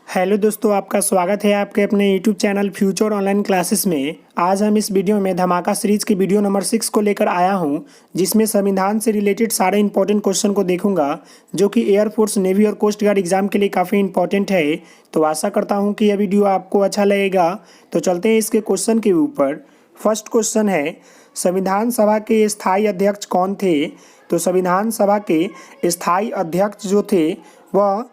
Hello दोस्तों, आपका स्वागत है आपके अपने YouTube channel future online classes में। आज हम इस वीडियो में धमाका सीरीज के वीडियो नंबर 6 को लेकर आया हूं, जिसमें संविधान से रिलेटेड सारे इंपॉर्टेंट क्वेश्चन को देखूंगा, जो कि एयरफोर्स, नेवी और कोस्ट गार्ड एग्जाम के लिए काफ़ी इंपॉर्टेंट है। तो आशा करता हूं कि यह वीडियो आपको अच्छा लगेगा। तो चलते हैं इसके क्वेश्चन के ऊपर। फर्स्ट क्वेश्चन है, संविधान सभा के स्थायी अध्यक्ष कौन थे? तो संविधान सभा के स्थायी अध्यक्ष जो थे वह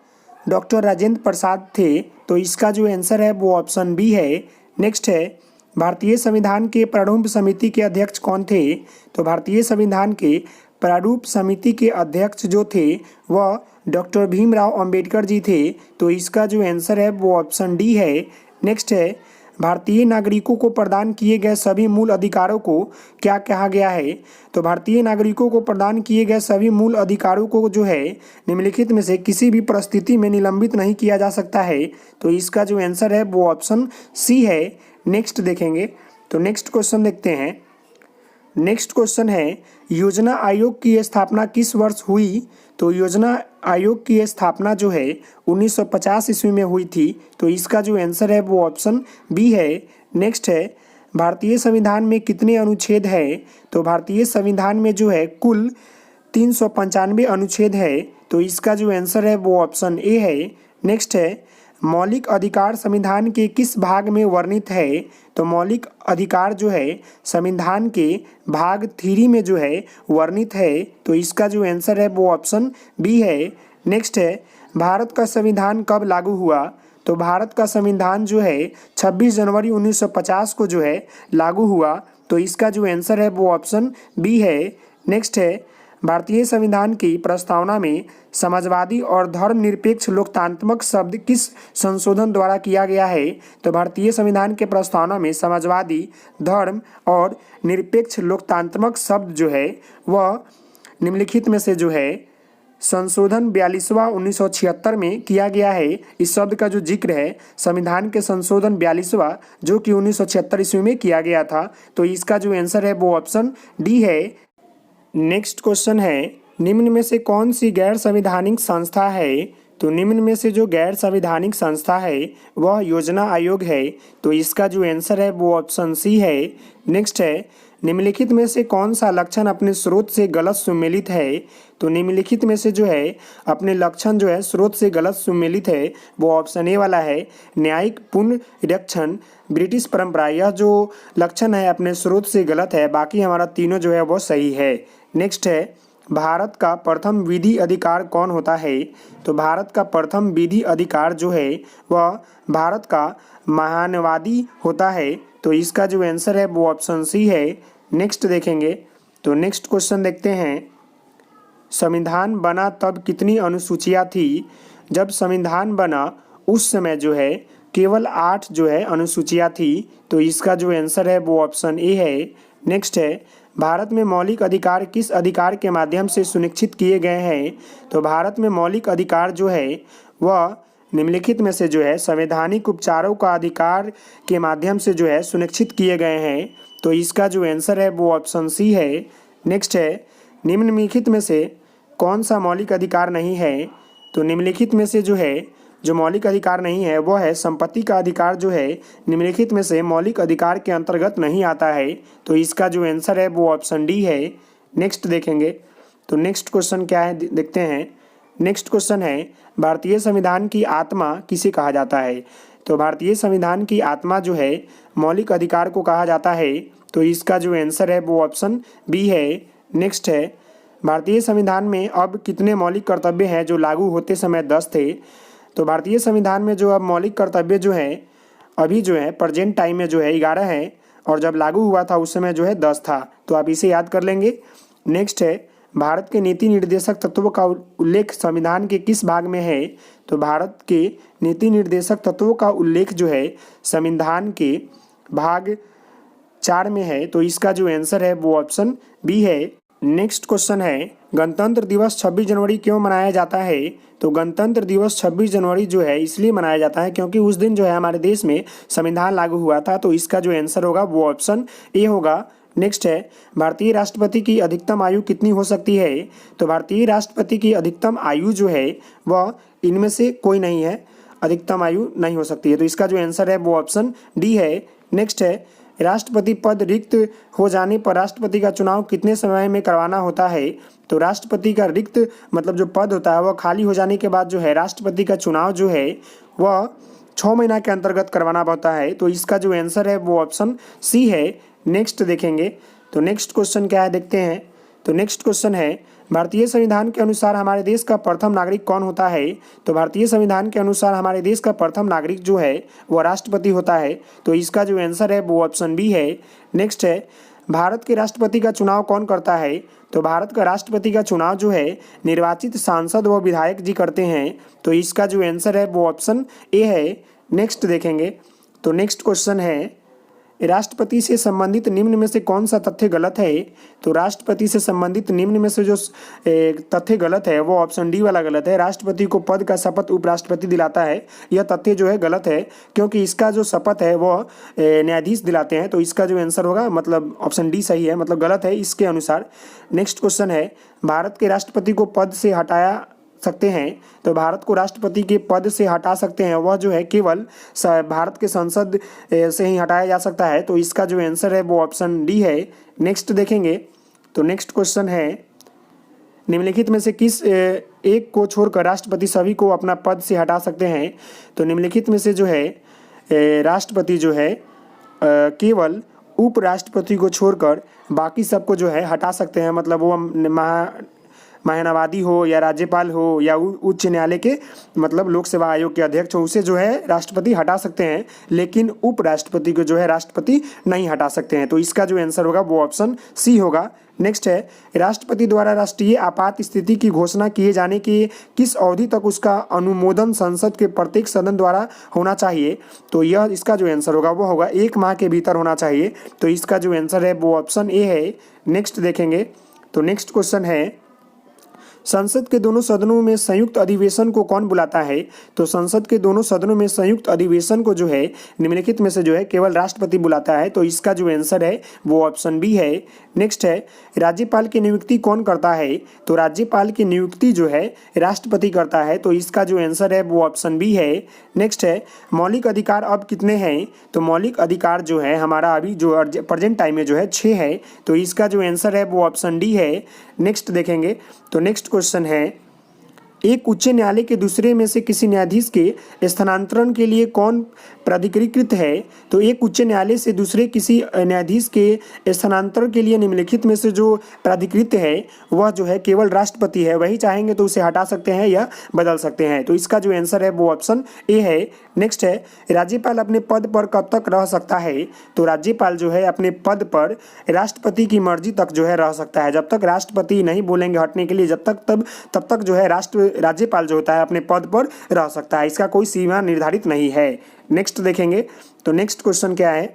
डॉक्टर राजेंद्र प्रसाद थे। तो इसका जो आंसर है वो ऑप्शन बी है। नेक्स्ट है, भारतीय संविधान के प्रारूप समिति के अध्यक्ष कौन थे? तो भारतीय संविधान के प्रारूप समिति के अध्यक्ष जो थे वह डॉक्टर भीमराव अंबेडकर जी थे। तो इसका जो आंसर है वो ऑप्शन डी है। नेक्स्ट है, भारतीय नागरिकों को प्रदान किए गए सभी मूल अधिकारों को क्या कहा गया है? तो भारतीय नागरिकों को प्रदान किए गए सभी मूल अधिकारों को जो है निम्नलिखित में से किसी भी परिस्थिति में निलंबित नहीं किया जा सकता है। तो इसका जो आंसर है वो ऑप्शन सी है। नेक्स्ट देखेंगे, तो नेक्स्ट क्वेश्चन देखते हैं। नेक्स्ट क्वेश्चन है, योजना आयोग की स्थापना किस वर्ष हुई? तो योजना आयोग की स्थापना जो है 1950 ईस्वी में हुई थी। तो इसका जो आंसर है वो ऑप्शन बी है। नेक्स्ट है, भारतीय संविधान में कितने अनुच्छेद है? तो भारतीय संविधान में जो है कुल 395 अनुच्छेद है। तो इसका जो आंसर है वो ऑप्शन ए है। नेक्स्ट है, मौलिक अधिकार संविधान के किस भाग में वर्णित है? तो मौलिक अधिकार जो है संविधान के भाग 3 में जो है वर्णित है। तो इसका जो आंसर है वो ऑप्शन बी है। नेक्स्ट है, भारत का संविधान कब लागू हुआ? तो भारत का संविधान जो है 26 जनवरी 1950 को जो है लागू हुआ। तो इसका जो आंसर है वो ऑप्शन बी है। नेक्स्ट है, भारतीय संविधान की प्रस्तावना में समाजवादी और धर्मनिरपेक्ष लोकतांत्रिक शब्द किस संशोधन द्वारा किया गया है? तो भारतीय संविधान के प्रस्तावना में समाजवादी, धर्म और निरपेक्ष लोकतांत्रिक शब्द जो है वह निम्नलिखित में से जो है संशोधन 42वां 1976 में किया गया है। इस शब्द का जो जिक्र है संविधान के संशोधन 42वां जो कि 1976 ईस्वी में किया गया था। तो इसका जो आंसर है वो ऑप्शन डी है। नेक्स्ट क्वेश्चन है, निम्न में से कौन सी गैर संवैधानिक संस्था है? तो निम्न में से जो गैर संवैधानिक संस्था है वह योजना आयोग है। तो इसका जो आंसर है वो ऑप्शन सी है। नेक्स्ट है, निम्नलिखित में से कौन सा लक्षण अपने स्रोत से गलत सुमेलित है? तो निम्नलिखित में से जो है अपने लक्षण जो है स्रोत से गलत सुमेलित है वो ऑप्शन ए वाला है, न्यायिक पुनरीक्षण, ब्रिटिश परंपरा। यह जो लक्षण है अपने स्रोत से गलत है, बाकी हमारा तीनों जो है वो सही है। नेक्स्ट है, भारत का प्रथम विधि अधिकार कौन होता है? तो भारत का प्रथम विधि अधिकार जो है वह भारत का महानवादी होता है। तो इसका जो आंसर है वो ऑप्शन सी है। नेक्स्ट देखेंगे, तो नेक्स्ट क्वेश्चन देखते हैं, संविधान बना तब कितनी अनुसूचियाँ थी? जब संविधान बना उस समय जो है केवल 8 जो है अनुसूचियाँ थी। तो इसका जो आंसर है वो ऑप्शन ए है। नेक्स्ट है, भारत में मौलिक अधिकार किस अधिकार के माध्यम से सुनिश्चित किए गए हैं? तो भारत में मौलिक अधिकार जो है वह निम्नलिखित में से जो है संवैधानिक उपचारों का अधिकार के माध्यम से जो है सुनिश्चित किए गए हैं। तो इसका जो आंसर है वो ऑप्शन सी है। नेक्स्ट है, निम्नलिखित में से कौन सा मौलिक अधिकार नहीं है? तो निम्नलिखित में से जो है जो मौलिक अधिकार नहीं है वह है संपत्ति का अधिकार जो है निम्नलिखित में से मौलिक अधिकार के अंतर्गत नहीं आता है। तो इसका जो आंसर है वो ऑप्शन डी है। नेक्स्ट देखेंगे, तो नेक्स्ट क्वेश्चन क्या है देखते हैं। नेक्स्ट क्वेश्चन है, भारतीय संविधान की आत्मा किसे कहा जाता है? तो भारतीय संविधान की आत्मा जो है मौलिक अधिकार को कहा जाता है। तो इसका जो आंसर है वो ऑप्शन बी है। नेक्स्ट है, भारतीय संविधान में अब कितने मौलिक कर्तव्य हैं जो लागू होते समय 10 थे? तो भारतीय संविधान में जो अब मौलिक कर्तव्य जो है अभी जो है प्रेजेंट टाइम में जो है 11 है, और जब लागू हुआ था उस समय जो है 10 था। तो आप इसे याद कर लेंगे। नेक्स्ट है, भारत के नीति निर्देशक तत्वों का उल्लेख संविधान के किस भाग में है? तो भारत के नीति निर्देशक तत्वों का उल्लेख जो है संविधान के भाग 4 में है। तो इसका जो आंसर है वो ऑप्शन बी है। नेक्स्ट क्वेश्चन है, गणतंत्र दिवस 26 जनवरी क्यों मनाया जाता है? तो गणतंत्र दिवस 26 जनवरी जो है इसलिए मनाया जाता है क्योंकि उस दिन जो है हमारे देश में संविधान लागू हुआ था। तो इसका जो आंसर होगा वो ऑप्शन ए होगा, नेक्स्ट है भारतीय राष्ट्रपति की अधिकतम आयु कितनी हो सकती है। तो भारतीय राष्ट्रपति की अधिकतम आयु जो है वह इनमें से कोई नहीं है, अधिकतम आयु नहीं हो सकती है। तो इसका जो आंसर है वो ऑप्शन डी है। नेक्स्ट है राष्ट्रपति पद रिक्त हो जाने पर राष्ट्रपति का चुनाव कितने समय में करवाना होता है। तो राष्ट्रपति का रिक्त मतलब जो पद होता है वह खाली हो जाने के बाद जो है राष्ट्रपति का चुनाव जो है वह 6 महीना के अंतर्गत करवाना होता है। तो इसका जो आंसर है वो ऑप्शन सी है। नेक्स्ट देखेंगे तो नेक्स्ट क्वेश्चन क्या है देखते हैं। तो नेक्स्ट क्वेश्चन है भारतीय संविधान के अनुसार हमारे देश का प्रथम नागरिक कौन होता है। तो भारतीय संविधान के अनुसार हमारे देश का प्रथम नागरिक जो है वह राष्ट्रपति होता है। तो इसका जो आंसर है वो ऑप्शन बी है। नेक्स्ट है भारत के राष्ट्रपति का चुनाव कौन करता है। तो भारत का राष्ट्रपति का चुनाव जो है निर्वाचित सांसद व विधायक जी करते हैं। तो इसका जो आंसर है वो ऑप्शन ए है। नेक्स्ट देखेंगे तो नेक्स्ट क्वेश्चन है राष्ट्रपति से संबंधित निम्न में से कौन सा तथ्य गलत है। तो राष्ट्रपति से संबंधित निम्न में से जो तथ्य गलत है वो ऑप्शन डी वाला गलत है। राष्ट्रपति को पद का शपथ उपराष्ट्रपति दिलाता है, यह तथ्य जो है गलत है क्योंकि इसका जो शपथ है वो न्यायाधीश दिलाते हैं। तो इसका जो आंसर होगा मतलब ऑप्शन डी सही है, मतलब गलत है इसके अनुसार। नेक्स्ट क्वेश्चन है भारत के राष्ट्रपति को पद से हटाया सकते हैं। तो भारत को राष्ट्रपति के पद से हटा सकते हैं वह जो है केवल भारत के संसद से ही हटाया जा सकता है। तो इसका जो आंसर है वो ऑप्शन डी है। नेक्स्ट देखेंगे तो नेक्स्ट क्वेश्चन है निम्नलिखित में से किस एक को छोड़कर राष्ट्रपति सभी को अपना पद से हटा सकते हैं। तो निम्नलिखित में से जो है राष्ट्रपति जो है केवल उपराष्ट्रपति को छोड़कर बाकी सबको जो है हटा सकते हैं, मतलब वो महानवादी हो या राज्यपाल हो या उच्च न्यायालय के मतलब लोक सेवा आयोग के अध्यक्ष हो, उसे जो है राष्ट्रपति हटा सकते हैं, लेकिन उपराष्ट्रपति को जो है राष्ट्रपति नहीं हटा सकते हैं। तो इसका जो आंसर होगा वो ऑप्शन सी होगा। नेक्स्ट है राष्ट्रपति द्वारा राष्ट्रीय आपात स्थिति की घोषणा किए जाने की किस अवधि तक उसका अनुमोदन संसद के प्रत्येक सदन द्वारा होना चाहिए। तो यह इसका जो आंसर होगा वो होगा 1 माह के भीतर होना चाहिए। तो इसका जो आंसर है वो ऑप्शन ए है। नेक्स्ट देखेंगे तो नेक्स्ट क्वेश्चन है संसद के दोनों सदनों में संयुक्त अधिवेशन को कौन बुलाता है। तो संसद के दोनों सदनों में संयुक्त अधिवेशन को जो है निम्नलिखित में से जो है केवल राष्ट्रपति बुलाता है। तो इसका जो आंसर है वो ऑप्शन बी है। नेक्स्ट है राज्यपाल की नियुक्ति कौन करता है। तो राज्यपाल की नियुक्ति जो है राष्ट्रपति करता है। तो इसका जो आंसर है वो ऑप्शन बी है। नेक्स्ट है मौलिक अधिकार अब कितने हैं। तो मौलिक अधिकार जो है हमारा अभी जो प्रेजेंट टाइम में जो है 6 है। तो इसका जो आंसर है वो ऑप्शन डी है। नेक्स्ट देखेंगे तो नेक्स्ट क्वेश्चन है एक उच्च न्यायालय के दूसरे में से किसी न्यायाधीश के स्थानांतरण के लिए कौन प्राधिकृत है। तो एक उच्च न्यायालय से दूसरे किसी न्यायाधीश के स्थानांतरण के लिए निम्नलिखित में से जो प्राधिकृत है वह जो है केवल राष्ट्रपति है, वही चाहेंगे तो उसे हटा सकते हैं या बदल सकते हैं। तो इसका जो आंसर है वो ऑप्शन ए है। नेक्स्ट है राज्यपाल अपने पद पर कब तक रह सकता है। तो राज्यपाल जो है अपने पद पर राष्ट्रपति की मर्जी तक जो है रह सकता है, जब तक राष्ट्रपति नहीं बोलेंगे हटने के लिए तब तक जो है राज्यपाल जो होता है अपने पद पर रह सकता है, इसका कोई सीमा निर्धारित नहीं है। नेक्स्ट देखेंगे तो नेक्स्ट क्वेश्चन क्या है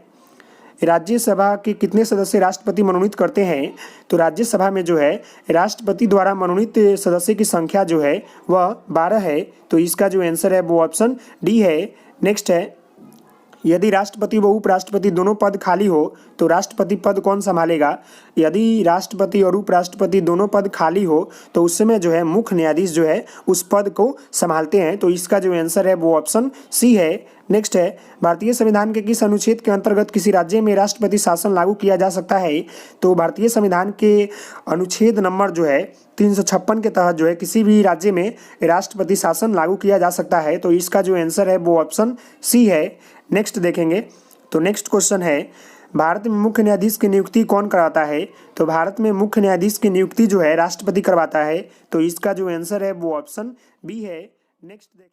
राज्यसभा के कितने सदस्य राष्ट्रपति मनोनीत करते हैं। तो राज्यसभा में जो है राष्ट्रपति द्वारा मनोनीत सदस्य की संख्या जो है वह 12 है। तो इसका जो आंसर है वो ऑप्शन डी है। नेक्स्ट है यदि राष्ट्रपति व उपराष्ट्रपति दोनों पद खाली हो तो राष्ट्रपति पद कौन संभालेगा। यदि राष्ट्रपति और उपराष्ट्रपति दोनों पद खाली हो तो उस समय जो है मुख्य न्यायाधीश जो है उस पद को संभालते हैं। तो इसका जो आंसर है वो ऑप्शन सी है। नेक्स्ट है भारतीय संविधान के किस अनुच्छेद के अंतर्गत किसी राज्य में राष्ट्रपति शासन लागू किया जा सकता है। तो भारतीय संविधान के अनुच्छेद नंबर जो है 356 के तहत जो है किसी भी राज्य में राष्ट्रपति शासन लागू किया जा सकता है। तो इसका जो आंसर है वो ऑप्शन सी है। नेक्स्ट देखेंगे तो नेक्स्ट क्वेश्चन है भारत में मुख्य न्यायाधीश की नियुक्ति कौन कराता है। तो भारत में मुख्य न्यायाधीश की नियुक्ति जो है राष्ट्रपति करवाता है। तो इसका जो आंसर है वो ऑप्शन बी है। नेक्स्ट